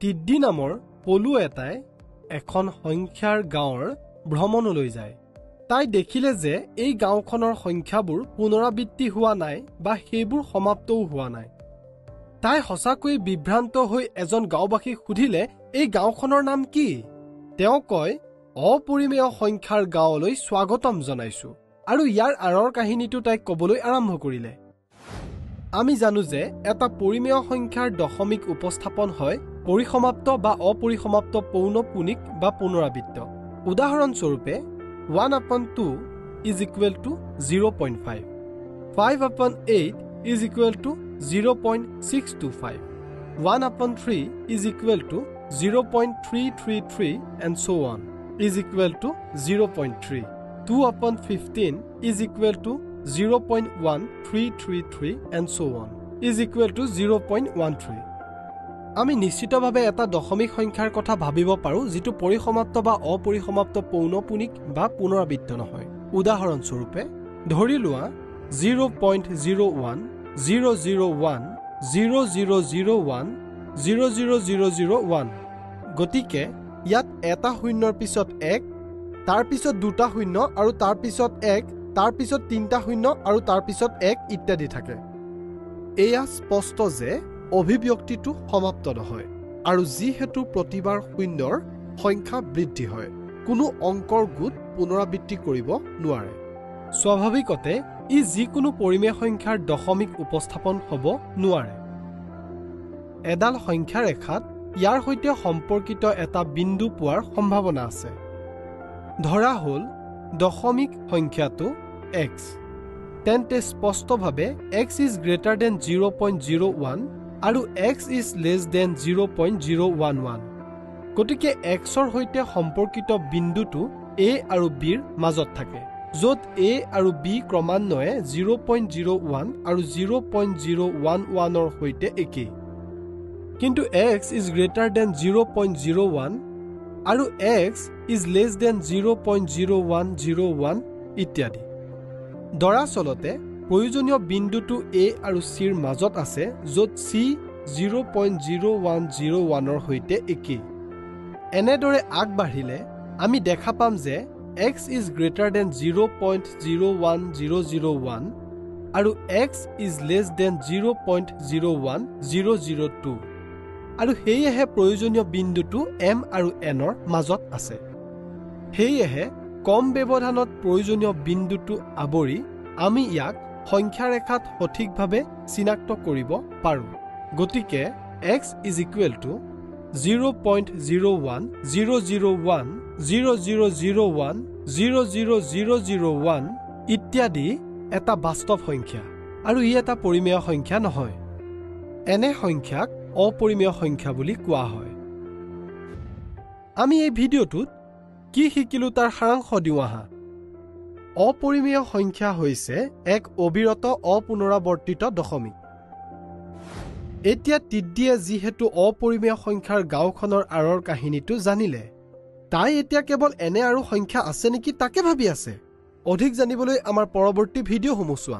টিড্ডি নামৰ পলু এটাই এখন সংখ্যাৰ গাঁৱৰ ভ্ৰমণলৈ যায়। তাই দেখিলে যে এই গাঁওখনৰ সংখ্যাবোৰ পুনৰাবৃত্তি হোৱা নাই বা সেইবোৰ সমাপ্তও হোৱা নাই। তাই সঁচাকৈয়ে বিভ্ৰান্ত হৈ এজন গাঁওবাসীক সুধিলে, এই গাঁওখনৰ নাম কি? তেওঁ কয়, অপৰিমেয় সংখ্যাৰ গাঁৱলৈ স্বাগতম জনাইছো, আৰু ইয়াৰ আঁৰৰ কাহিনীটো তাইক ক'বলৈ আৰম্ভ কৰিলে। আমি জানো যে এটা পৰিমেয় সংখ্যাৰ দশমিক উপস্থাপন হয় পৰিসমাপ্ত বা অপৰিসমাপ্ত পৌনঃপুনিক বা পুনৰাবৃত্ত। উদাহৰণস্বৰূপে 1/2 is equal to 0.5, 5/8 is equal to 0.625, 1/3 is equal to 0.333 and so on is equal to 0.3, 2/15 is equal to 0.1333 and so on is equal to 0.13। আমি নিশ্চিতভাৱে এটা দশমিক সংখ্যাৰ কথা ভাবিব পাৰো যিটো পৰিসমাপ্ত বা অপৰিসমাপ্ত পৌনঃপুনিক বা পুনৰাবৃত্ত নহয়। উদাহৰণস্বৰূপে ধৰি লোৱা 0.01 001 0001 00001। গতিকে ইয়াত এটা শূন্যৰ পিছত 1, তাৰ পিছত দুটা শূন্য আৰু তাৰ পিছত 1, তাৰ পিছত তিনিটা শূন্য আৰু তাৰ পিছত 1 ইত্যাদি থাকে। এয়া স্পষ্ট যে অভিব্যক্তিটো সমাপ্ত নহয়, আৰু যিহেতু প্ৰতিবাৰ শূন্যৰ সংখ্যা বৃদ্ধি হয়, কোনো অংকৰ গোট পুনৰাবৃত্তি কৰিব নোৱাৰে। স্বাভাৱিকতে ই যিকোনো পৰিমেয় সংখ্যাৰ দশমিক উপস্থাপন হ'ব নোৱাৰে। এডাল সংখ্যা ৰেখাত ইয়াৰ সৈতে সম্পৰ্কিত এটা বিন্দু পোৱাৰ সম্ভাৱনা আছে। ধৰা হ'ল দশমিক সংখ্যাটো x, তেন্তে স্পষ্টভাৱে x is greater than 0.01 আৰু x is less than 0.011। গতিকে xৰ সৈতে সম্পৰ্কিত বিন্দুটো a আৰু b ৰ মাজত থাকে, য'ত a আৰু b ক্ৰমান্বয়ে 0.01 আৰু 0.011 ৰ সৈতে একেই। কিন্তু x is greater than 0.01 আৰু x is less than 0.0101 ইত্যাদি। দৰাচলতে প্ৰয়োজনীয় বিন্দুটো a আৰু c ৰ মাজত আছে, য'ত c 0.0101 ৰ সৈতে একেই। এনেদৰে আগবাঢ়িলে আমি দেখা পাম যে x is greater than 0.01001 আৰু x is less than 0.01002, আৰু সেয়েহে প্ৰয়োজনীয় বিন্দুটো m আৰু n ৰ মাজত আছে। সেয়েহে কম ব্যৱধানত প্ৰয়োজনীয় বিন্দুটো আৱৰি আমি ইয়াক সংখ্যা ৰেখাত সঠিকভাৱে চিনাক্ত কৰিব পাৰোঁ। গতিকে x is equal to 0.01 001 0001 00001 ইত্যাদি এটা বাস্তৱ সংখ্যা, আৰু ই এটা পৰিমেয় সংখ্যা নহয়। এনে সংখ্যাক অপৰিমেয় সংখ্যা বুলি কোৱা হয়। আমি এই ভিডিঅ'টোত কি শিকিলো তাৰ সাৰাংশ দিওঁ আহা। অপৰিমেয় সংখ্যা হৈছে এক অবিৰত অপুনৰাৱৰ্তিত দশমিক। এতিয়া টিড্ডিয়ে যিহেতু অপৰিমেয় সংখ্যাৰ গাঁওখনৰ আঁৰৰ কাহিনীটো জানিলে, তাই এতিয়া কেৱল এনে আৰু সংখ্যা আছে নেকি তাকে ভাবি আছে। অধিক জানিবলৈ আমাৰ পৰৱৰ্তী ভিডিঅ'সমূহ চোৱা।